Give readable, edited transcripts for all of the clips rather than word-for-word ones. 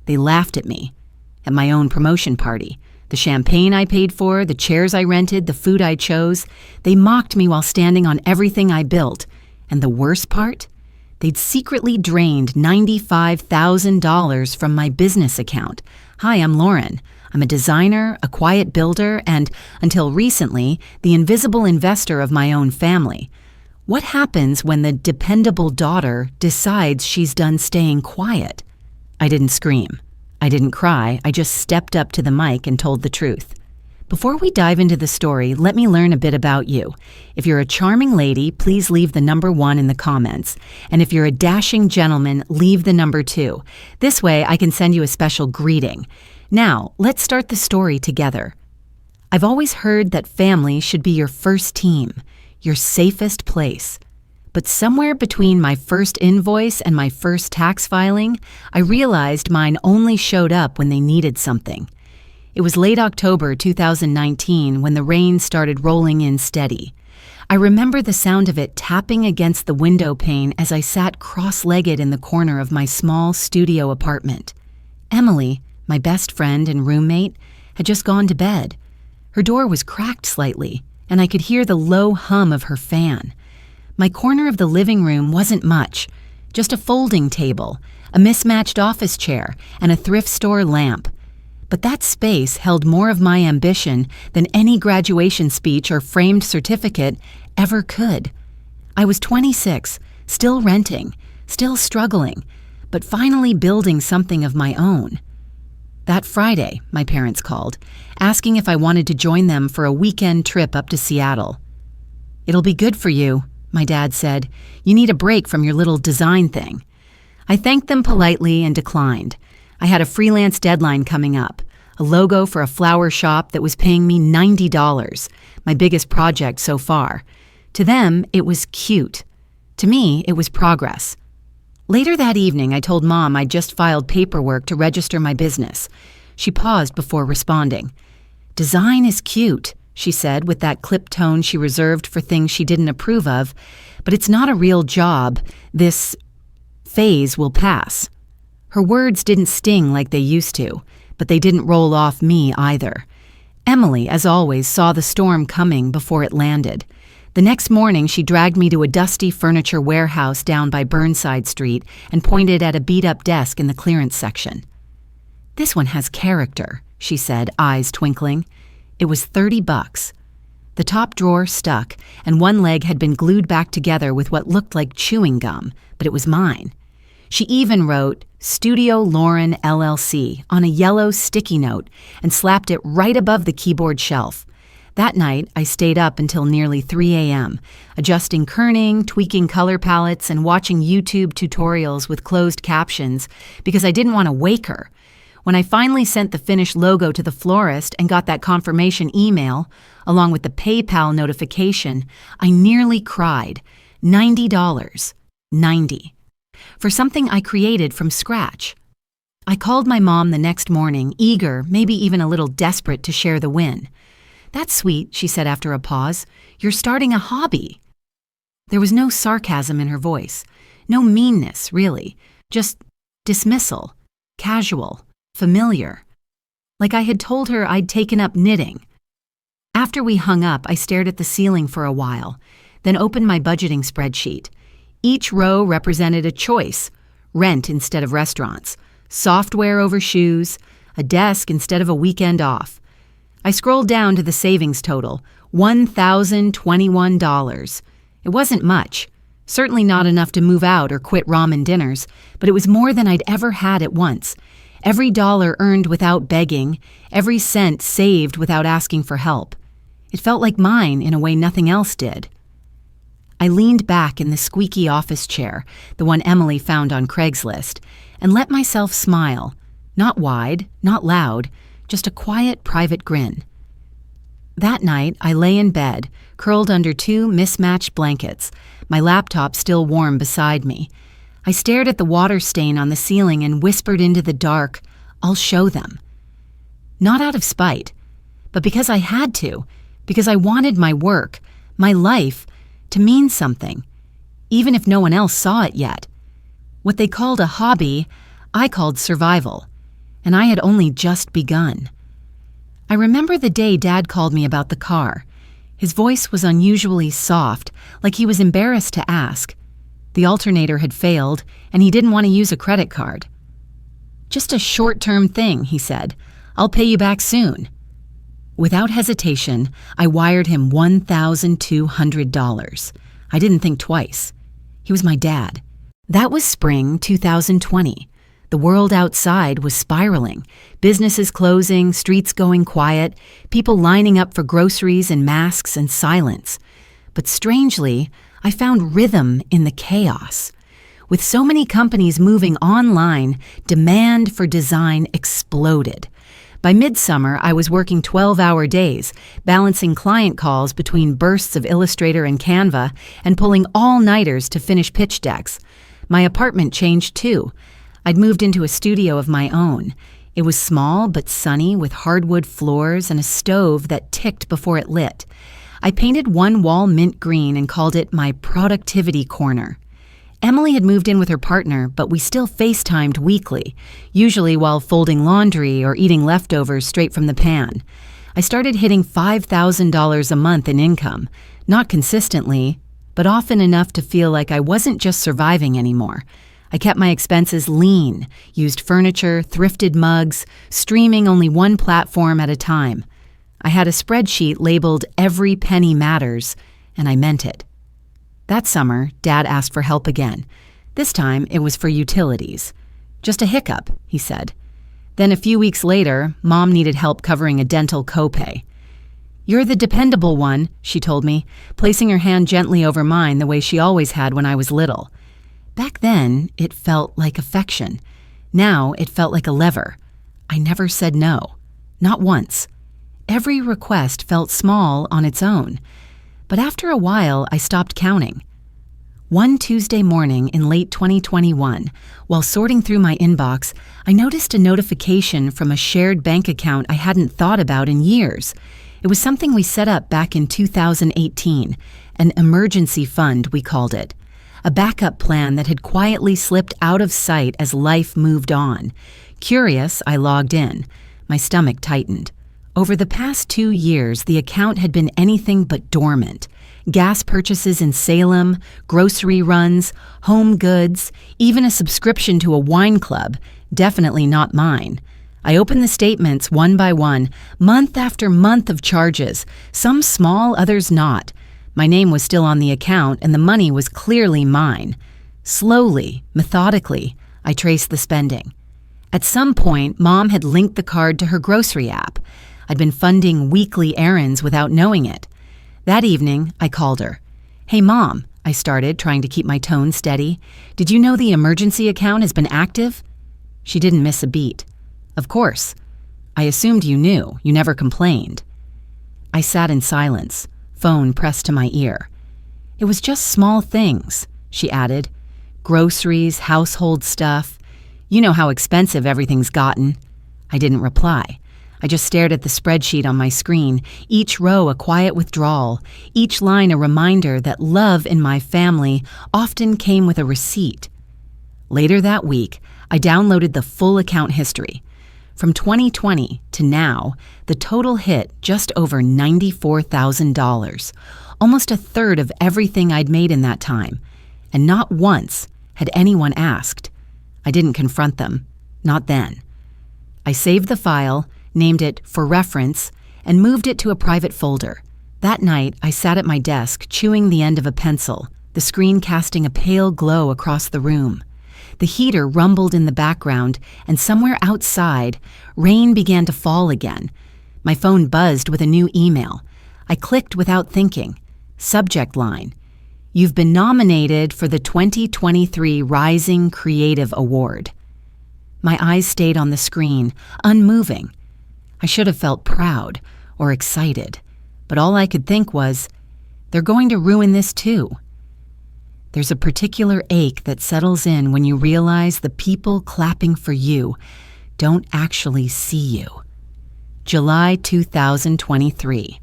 They laughed at me. At my own promotion party, the champagne I paid for, the chairs I rented, the food I chose, they mocked me while standing on everything I built. And the worst part? They'd secretly drained $95,000 from my business account. Hi, I'm Lauren. I'm a designer, a quiet builder, and, until recently, the invisible investor of my own family. What happens when the dependable daughter decides she's done staying quiet? I didn't scream. I didn't cry. I just stepped up to the mic and told the truth. Before we dive into the story, let me learn a bit about you. If you're a charming lady, please leave the number 1 in the comments. And if you're a dashing gentleman, leave the number 2. This way, I can send you a special greeting. Now, let's start the story together. I've always heard that family should be your first team, your safest place. But somewhere between my first invoice and my first tax filing, I realized mine only showed up when they needed something. It was late October 2019 when the rain started rolling in steady. I remember the sound of it tapping against the window pane as I sat cross-legged in the corner of my small studio apartment. Emily, my best friend and roommate, had just gone to bed. Her door was cracked slightly, and I could hear the low hum of her fan. My corner of the living room wasn't much, just a folding table, a mismatched office chair, and a thrift store lamp. But that space held more of my ambition than any graduation speech or framed certificate ever could. I was 26, still renting, still struggling, but finally building something of my own. That Friday, my parents called, asking if I wanted to join them for a weekend trip up to Seattle. "It'll be good for you," my dad said. "You need a break from your little design thing." I thanked them politely and declined. I had a freelance deadline coming up, a logo for a flower shop that was paying me $90, my biggest project so far. To them, it was cute. To me, it was progress. Later that evening, I told Mom I'd just filed paperwork to register my business. She paused before responding. "Design is cute," she said with that clipped tone she reserved for things she didn't approve of, "but it's not a real job. This phase will pass." Her words didn't sting like they used to, but they didn't roll off me either. Emily, as always, saw the storm coming before it landed. The next morning, she dragged me to a dusty furniture warehouse down by Burnside Street and pointed at a beat-up desk in the clearance section. "This one has character," she said, eyes twinkling. It was $30. The top drawer stuck, and one leg had been glued back together with what looked like chewing gum, but it was mine. She even wrote Studio Lauren LLC on a yellow sticky note and slapped it right above the keyboard shelf. That night, I stayed up until nearly 3 a.m., adjusting kerning, tweaking color palettes, and watching YouTube tutorials with closed captions because I didn't want to wake her. When I finally sent the finished logo to the florist and got that confirmation email, along with the PayPal notification, I nearly cried. $90. 90. For something I created from scratch. I called my mom the next morning, eager, maybe even a little desperate to share the win. "That's sweet," she said after a pause. "You're starting a hobby." There was no sarcasm in her voice, no meanness, really, just dismissal, casual, familiar. Like I had told her I'd taken up knitting. After we hung up, I stared at the ceiling for a while, then opened my budgeting spreadsheet. Each row represented a choice: rent instead of restaurants, software over shoes, a desk instead of a weekend off. I scrolled down to the savings total, $1,021. It wasn't much, certainly not enough to move out or quit ramen dinners, but it was more than I'd ever had at once. Every dollar earned without begging, every cent saved without asking for help. It felt like mine in a way nothing else did. I leaned back in the squeaky office chair, the one Emily found on Craigslist, and let myself smile, not wide, not loud, just a quiet, private grin. That night, I lay in bed, curled under 2 mismatched blankets, my laptop still warm beside me. I stared at the water stain on the ceiling and whispered into the dark, "I'll show them." Not out of spite, but because I had to, because I wanted my work, my life, to mean something, even if no one else saw it yet. What they called a hobby, I called survival. and I had only just begun. I remember the day Dad called me about the car. His voice was unusually soft, like he was embarrassed to ask. The alternator had failed, and he didn't want to use a credit card. "Just a short-term thing," he said. "I'll pay you back soon." Without hesitation, I wired him $1,200. I didn't think twice. He was my dad. That was spring 2020. The world outside was spiraling. Businesses closing, streets going quiet, people lining up for groceries and masks and silence. But strangely, I found rhythm in the chaos. With so many companies moving online, demand for design exploded. By midsummer, I was working 12-hour days, balancing client calls between bursts of Illustrator and Canva and pulling all-nighters to finish pitch decks. My apartment changed too. I'd moved into a studio of my own. It was small but sunny with hardwood floors and a stove that ticked before it lit. I painted one wall mint green and called it my productivity corner. Emily had moved in with her partner, but we still FaceTimed weekly, usually while folding laundry or eating leftovers straight from the pan. I started hitting $5,000 a month in income, not consistently, but often enough to feel like I wasn't just surviving anymore. I kept my expenses lean, used furniture, thrifted mugs, streaming only one platform at a time. I had a spreadsheet labeled "Every Penny Matters," and I meant it. That summer, Dad asked for help again. This time, it was for utilities. "Just a hiccup," he said. Then a few weeks later, Mom needed help covering a dental copay. "You're the dependable one," she told me, placing her hand gently over mine the way she always had when I was little. Back then, it felt like affection. Now, it felt like a lever. I never said no. Not once. Every request felt small on its own. But after a while, I stopped counting. One Tuesday morning in late 2021, while sorting through my inbox, I noticed a notification from a shared bank account I hadn't thought about in years. It was something we set up back in 2018, an emergency fund, we called it. A backup plan that had quietly slipped out of sight as life moved on. Curious, I logged in. My stomach tightened. Over the past 2 years, the account had been anything but dormant. Gas purchases in Salem, grocery runs, home goods, even a subscription to a wine club, definitely not mine. I opened the statements one by one, month after month of charges, some small, others not. My name was still on the account, and the money was clearly mine. Slowly, methodically, I traced the spending. At some point, Mom had linked the card to her grocery app. I'd been funding weekly errands without knowing it. That evening, I called her. "Hey, Mom," I started, trying to keep my tone steady. "Did you know the emergency account has been active?" She didn't miss a beat. "Of course. I assumed you knew. You never complained." I sat in silence, phone pressed to my ear. "It was just small things," she added. "Groceries, household stuff. You know how expensive everything's gotten." I didn't reply. I just stared at the spreadsheet on my screen, each row a quiet withdrawal, each line a reminder that love in my family often came with a receipt. Later that week, I downloaded the full account history. From 2020 to now, the total hit just over $94,000, almost a third of everything I'd made in that time. And not once had anyone asked. I didn't confront them. Not then. I saved the file, named it For Reference, and moved it to a private folder. That night, I sat at my desk, chewing the end of a pencil, the screen casting a pale glow across the room. The heater rumbled in the background, and somewhere outside, rain began to fall again. My phone buzzed with a new email. I clicked without thinking. Subject line: "You've been nominated for the 2023 Rising Creative Award." My eyes stayed on the screen, unmoving. I should have felt proud or excited, but all I could think was, they're going to ruin this too. There's a particular ache that settles in when you realize the people clapping for you don't actually see you. July 2023.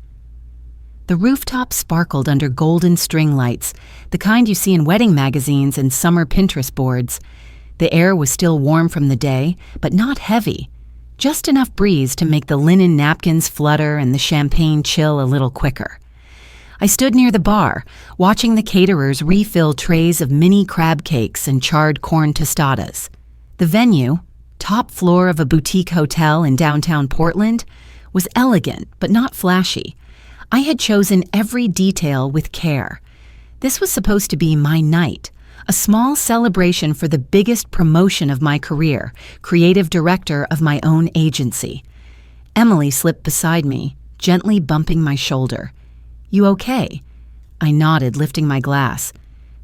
The rooftop sparkled under golden string lights, the kind you see in wedding magazines and summer Pinterest boards. The air was still warm from the day, but not heavy. just enough breeze to make the linen napkins flutter and the champagne chill a little quicker. I stood near the bar, watching the caterers refill trays of mini crab cakes and charred corn tostadas. The venue, top floor of a boutique hotel in downtown Portland, was elegant but not flashy. I had chosen every detail with care. This was supposed to be my night, a small celebration for the biggest promotion of my career, creative director of my own agency. Emily slipped beside me, gently bumping my shoulder. "You okay?" I nodded, lifting my glass.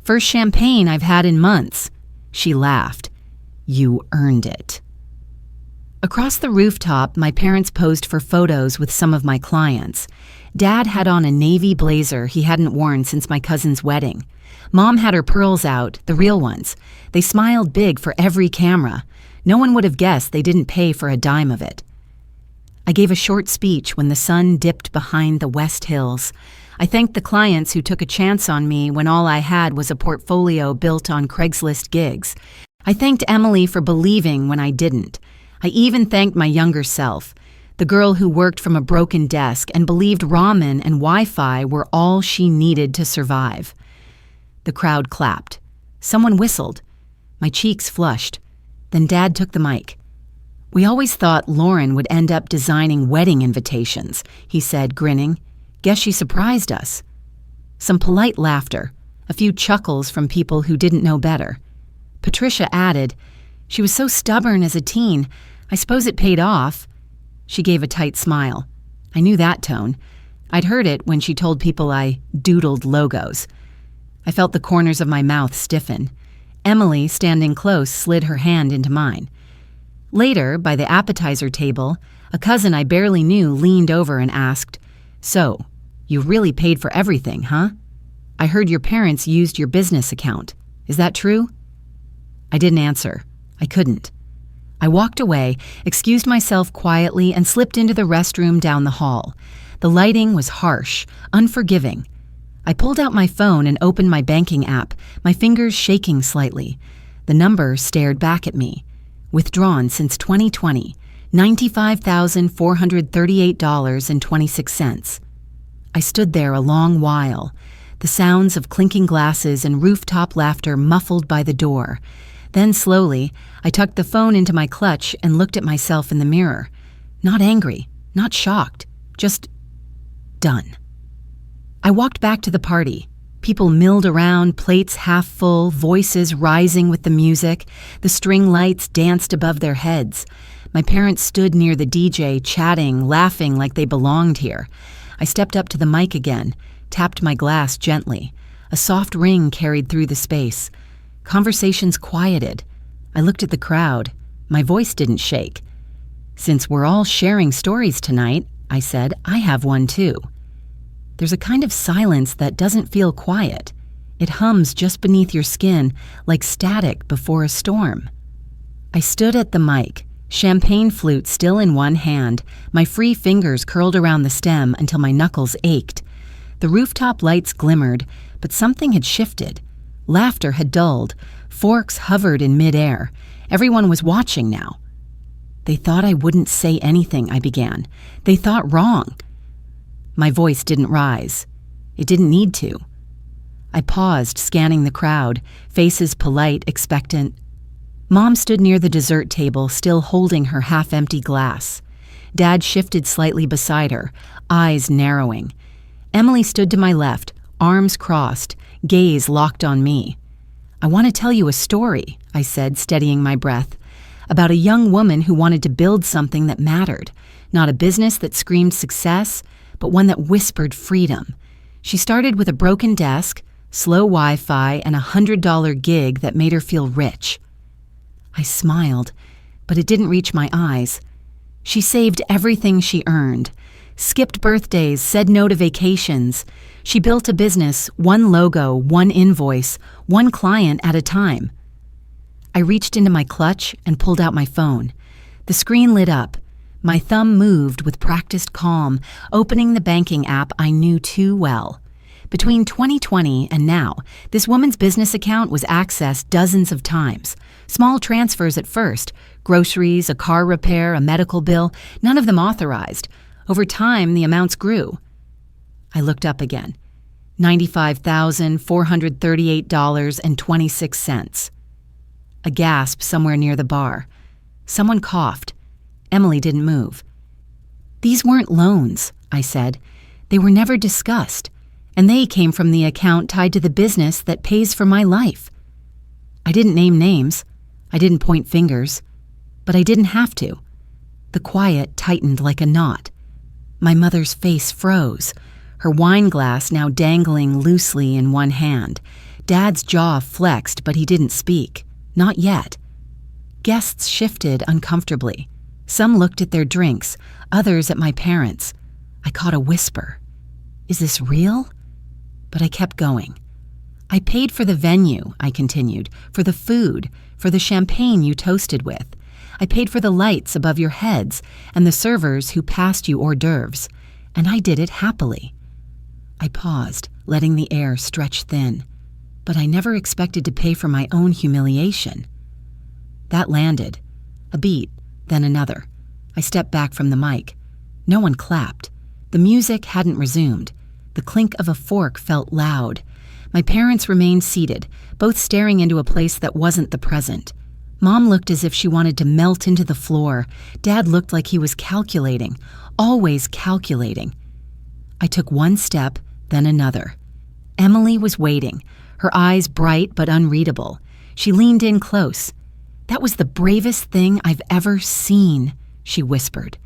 "First champagne I've had in months." She laughed. "You earned it." Across the rooftop, my parents posed for photos with some of my clients. Dad had on a navy blazer he hadn't worn since my cousin's wedding. Mom had her pearls out, the real ones. They smiled big for every camera. No one would have guessed they didn't pay for a dime of it. I gave a short speech when the sun dipped behind the West Hills. I thanked the clients who took a chance on me when all I had was a portfolio built on Craigslist gigs. I thanked Emily for believing when I didn't. I even thanked my younger self, the girl who worked from a broken desk and believed ramen and Wi-Fi were all she needed to survive. The crowd clapped. Someone whistled. My cheeks flushed. Then Dad took the mic. "We always thought Lauren would end up designing wedding invitations," he said, grinning. "Guess she surprised us." Some polite laughter, a few chuckles from people who didn't know better. Patricia added, "She was so stubborn as a teen. I suppose it paid off." She gave a tight smile. I knew that tone. I'd heard it when she told people I doodled logos. I felt the corners of my mouth stiffen. Emily, standing close, slid her hand into mine. Later, by the appetizer table, a cousin I barely knew leaned over and asked, "So, you really paid for everything, huh? I heard your parents used your business account. Is that true?" I didn't answer. I couldn't. I walked away, excused myself quietly, and slipped into the restroom down the hall. The lighting was harsh, unforgiving. I pulled out my phone and opened my banking app, my fingers shaking slightly. The number stared back at me. Withdrawn since 2020, $95,438.26. I stood there a long while, the sounds of clinking glasses and rooftop laughter muffled by the door. Then slowly, I tucked the phone into my clutch and looked at myself in the mirror. Not angry, not shocked, just done. I walked back to the party. People milled around, plates half full, voices rising with the music. The string lights danced above their heads. My parents stood near the DJ, chatting, laughing like they belonged here. I stepped up to the mic again, tapped my glass gently. A soft ring carried through the space. Conversations quieted. I looked at the crowd. My voice didn't shake. "Since we're all sharing stories tonight," I said, "I have one too." There's a kind of silence that doesn't feel quiet. It hums just beneath your skin, like static before a storm. I stood at the mic, champagne flute still in one hand, my free fingers curled around the stem until my knuckles ached. The rooftop lights glimmered, but something had shifted. Laughter had dulled. Forks hovered in midair. Everyone was watching now. "They thought I wouldn't say anything," I began. "They thought wrong." My voice didn't rise. It didn't need to. I paused, scanning the crowd, faces polite, expectant. Mom stood near the dessert table, still holding her half-empty glass. Dad shifted slightly beside her, eyes narrowing. Emily stood to my left, arms crossed, gaze locked on me. "I want to tell you a story," I said, steadying my breath, "about a young woman who wanted to build something that mattered, not a business that screamed success, but one that whispered freedom. She started with a broken desk, slow Wi-Fi, and a $100 gig that made her feel rich." I smiled, but it didn't reach my eyes. She saved everything she earned, skipped birthdays, said no to vacations. She built a business, one logo, one invoice, one client at a time. I reached into my clutch and pulled out my phone. The screen lit up. My thumb moved with practiced calm, opening the banking app I knew too well. Between 2020 and now, this woman's business account was accessed dozens of times. Small transfers at first, groceries, a car repair, a medical bill, none of them authorized. Over time, the amounts grew. I looked up again. $95,438.26. A gasp somewhere near the bar. Someone coughed. Emily didn't move. "These weren't loans," I said. "They were never discussed, and they came from the account tied to the business that pays for my life." I didn't name names. I didn't point fingers. But I didn't have to. The quiet tightened like a knot. My mother's face froze, her wine glass now dangling loosely in one hand. Dad's jaw flexed, but he didn't speak. Not yet. Guests shifted uncomfortably. Some looked at their drinks, others at my parents. I caught a whisper. "Is this real?" But I kept going. "I paid for the venue," I continued, "for the food, for the champagne you toasted with. I paid for the lights above your heads and the servers who passed you hors d'oeuvres, and I did it happily." I paused, letting the air stretch thin. But I never expected to pay for my own humiliation. That landed. A beat, then another. I stepped back from the mic. No one clapped. The music hadn't resumed. The clink of a fork felt loud. My parents remained seated, both staring into a place that wasn't the present. Mom looked as if she wanted to melt into the floor. Dad looked like he was calculating, always calculating. I took one step, then another. Emily was waiting, her eyes bright but unreadable. She leaned in close. "That was the bravest thing I've ever seen," she whispered.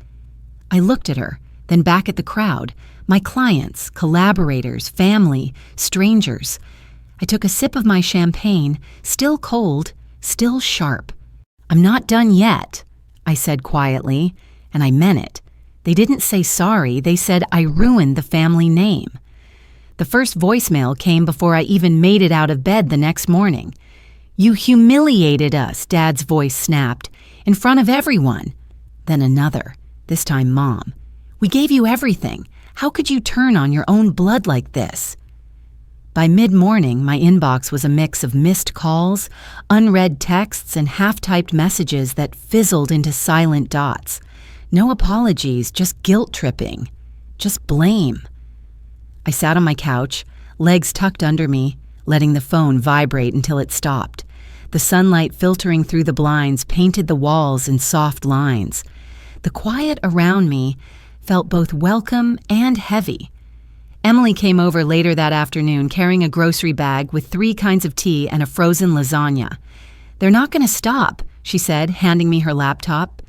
I looked at her, then back at the crowd, my clients, collaborators, family, strangers. I took a sip of my champagne, still cold, still sharp. "I'm not done yet," I said quietly, and I meant it. They didn't say sorry, they said I ruined the family name. The first voicemail came before I even made it out of bed the next morning. "You humiliated us," Dad's voice snapped, "in front of everyone." Then another, this time Mom. "We gave you everything. How could you turn on your own blood like this?" By mid-morning, my inbox was a mix of missed calls, unread texts, and half-typed messages that fizzled into silent dots. No apologies, just guilt-tripping. Just blame. I sat on my couch, legs tucked under me, letting the phone vibrate until it stopped. The sunlight filtering through the blinds painted the walls in soft lines. The quiet around me felt both welcome and heavy. Emily came over later that afternoon carrying a grocery bag with 3 kinds of tea and a frozen lasagna. "They're not going to stop," she said, handing me her laptop.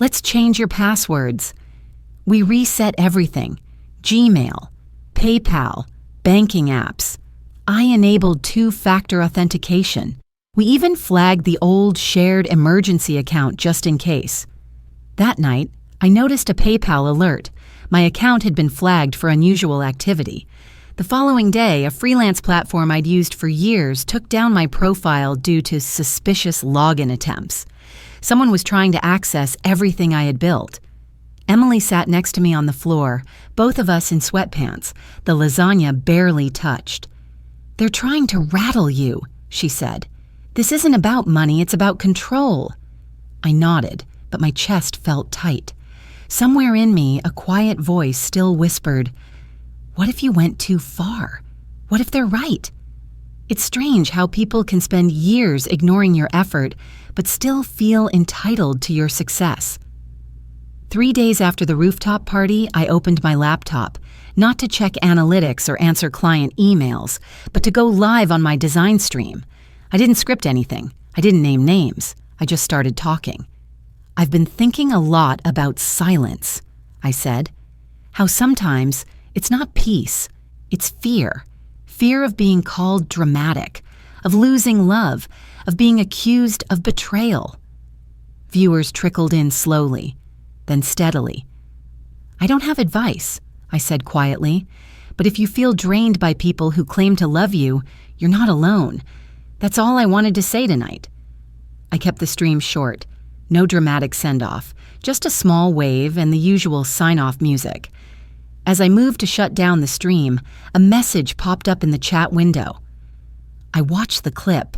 "Let's change your passwords." We reset everything. Gmail, PayPal, banking apps. I enabled 2-factor authentication. We even flagged the old shared emergency account just in case. That night, I noticed a PayPal alert. My account had been flagged for unusual activity. The following day, a freelance platform I'd used for years took down my profile due to suspicious login attempts. Someone was trying to access everything I had built. Emily sat next to me on the floor, both of us in sweatpants, the lasagna barely touched. "They're trying to rattle you," she said. "This isn't about money, it's about control." I nodded, but my chest felt tight. Somewhere in me, a quiet voice still whispered, "What if you went too far? What if they're right?" It's strange how people can spend years ignoring your effort, but still feel entitled to your success. 3 days after the rooftop party, I opened my laptop, not to check analytics or answer client emails, but to go live on my design stream. I didn't script anything. I didn't name names. I just started talking. "I've been thinking a lot about silence," I said. "How sometimes it's not peace, it's fear. Fear of being called dramatic, of losing love, of being accused of betrayal." Viewers trickled in slowly, then steadily. "I don't have advice," I said quietly, "but if you feel drained by people who claim to love you, you're not alone. That's all I wanted to say tonight." I kept the stream short. No dramatic send-off, just a small wave and the usual sign-off music. As I moved to shut down the stream, a message popped up in the chat window. I watched the clip.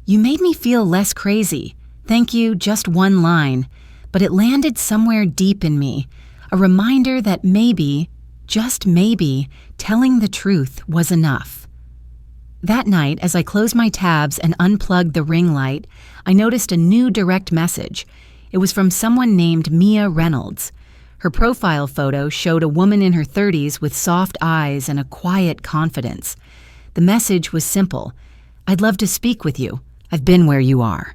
"You made me feel less crazy. Thank you, just one line." But it landed somewhere deep in me, a reminder that maybe, just maybe, telling the truth was enough. That night, as I closed my tabs and unplugged the ring light, I noticed a new direct message. It was from someone named Mia Reynolds. Her profile photo showed a woman in her 30s with soft eyes and a quiet confidence. The message was simple. "I'd love to speak with you. I've been where you are."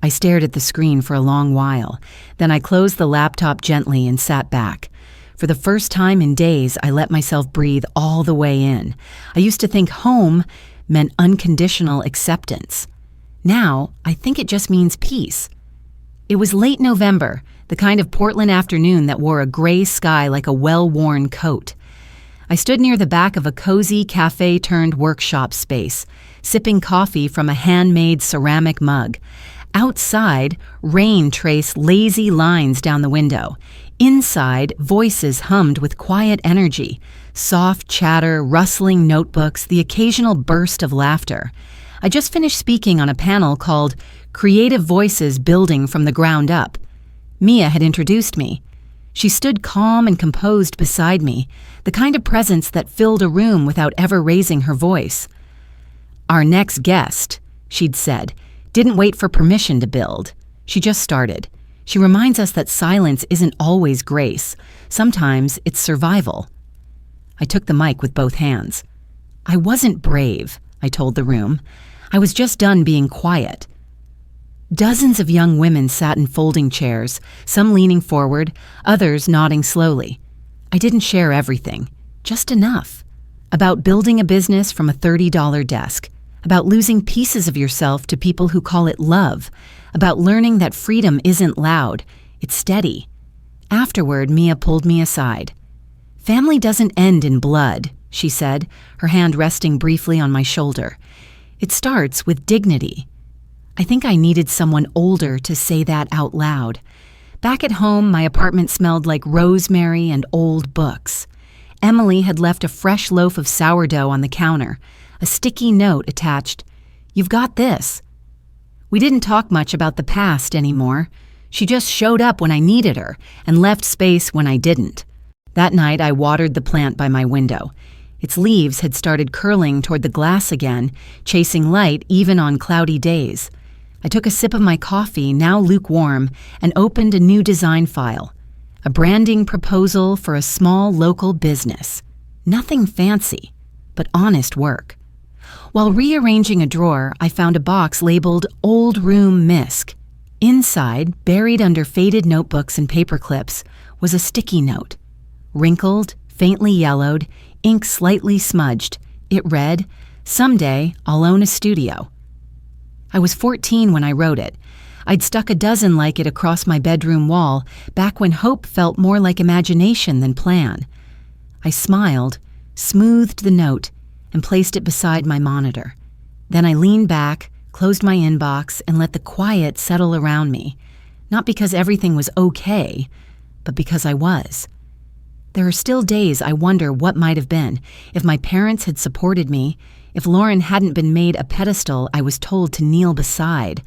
I stared at the screen for a long while. Then I closed the laptop gently and sat back. For the first time in days, I let myself breathe all the way in. I used to think home meant unconditional acceptance. Now, I think it just means peace. It was late November, the kind of Portland afternoon that wore a gray sky like a well-worn coat. I stood near the back of a cozy cafe-turned-workshop space, sipping coffee from a handmade ceramic mug. Outside, rain traced lazy lines down the window. Inside, voices hummed with quiet energy, soft chatter, rustling notebooks, the occasional burst of laughter. I just finished speaking on a panel called Creative Voices Building from the Ground Up. Mia had introduced me. She stood calm and composed beside me, the kind of presence that filled a room without ever raising her voice. "Our next guest," she'd said, "didn't wait for permission to build. She just started. She reminds us that silence isn't always grace. Sometimes it's survival." I took the mic with both hands. "I wasn't brave," I told the room. "I was just done being quiet." Dozens of young women sat in folding chairs, some leaning forward, others nodding slowly. I didn't share everything, just enough. About building a business from a $30 desk, about losing pieces of yourself to people who call it love, about learning that freedom isn't loud, it's steady. Afterward, Mia pulled me aside. "Family doesn't end in blood," she said, her hand resting briefly on my shoulder. "It starts with dignity." I think I needed someone older to say that out loud. Back at home, my apartment smelled like rosemary and old books. Emily had left a fresh loaf of sourdough on the counter, a sticky note attached. "You've got this." We didn't talk much about the past anymore. She just showed up when I needed her and left space when I didn't. That night, I watered the plant by my window. Its leaves had started curling toward the glass again, chasing light even on cloudy days. I took a sip of my coffee, now lukewarm, and opened a new design file. A branding proposal for a small local business. Nothing fancy, but honest work. While rearranging a drawer, I found a box labeled Old Room Misc. Inside, buried under faded notebooks and paper clips, was a sticky note. Wrinkled, faintly yellowed, ink slightly smudged. It read, "Someday I'll own a studio." I was 14 when I wrote it. I'd stuck a dozen like it across my bedroom wall, back when hope felt more like imagination than plan. I smiled, smoothed the note, and placed it beside my monitor. Then I leaned back, closed my inbox, and let the quiet settle around me. Not because everything was okay, but because I was. There are still days I wonder what might have been if my parents had supported me, if Lauren hadn't been made a pedestal I was told to kneel beside.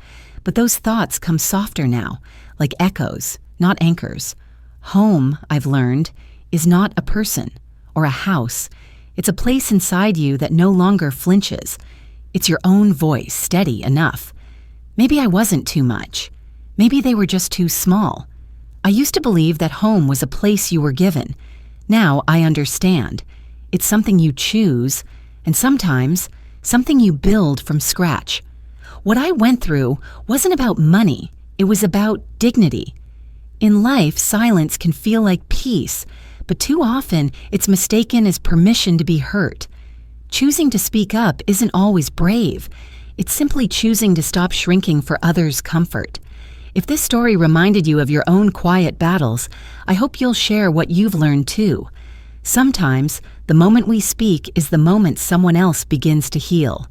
But those thoughts come softer now, like echoes, not anchors. Home, I've learned, is not a person or a house. It's a place inside you that no longer flinches. It's your own voice, steady enough. Maybe I wasn't too much. Maybe they were just too small. I used to believe that home was a place you were given. Now I understand. It's something you choose, and sometimes something you build from scratch. What I went through wasn't about money. It was about dignity. In life, silence can feel like peace, but too often it's mistaken as permission to be hurt. Choosing to speak up isn't always brave. It's simply choosing to stop shrinking for others' comfort. If this story reminded you of your own quiet battles, I hope you'll share what you've learned too. Sometimes, the moment we speak is the moment someone else begins to heal.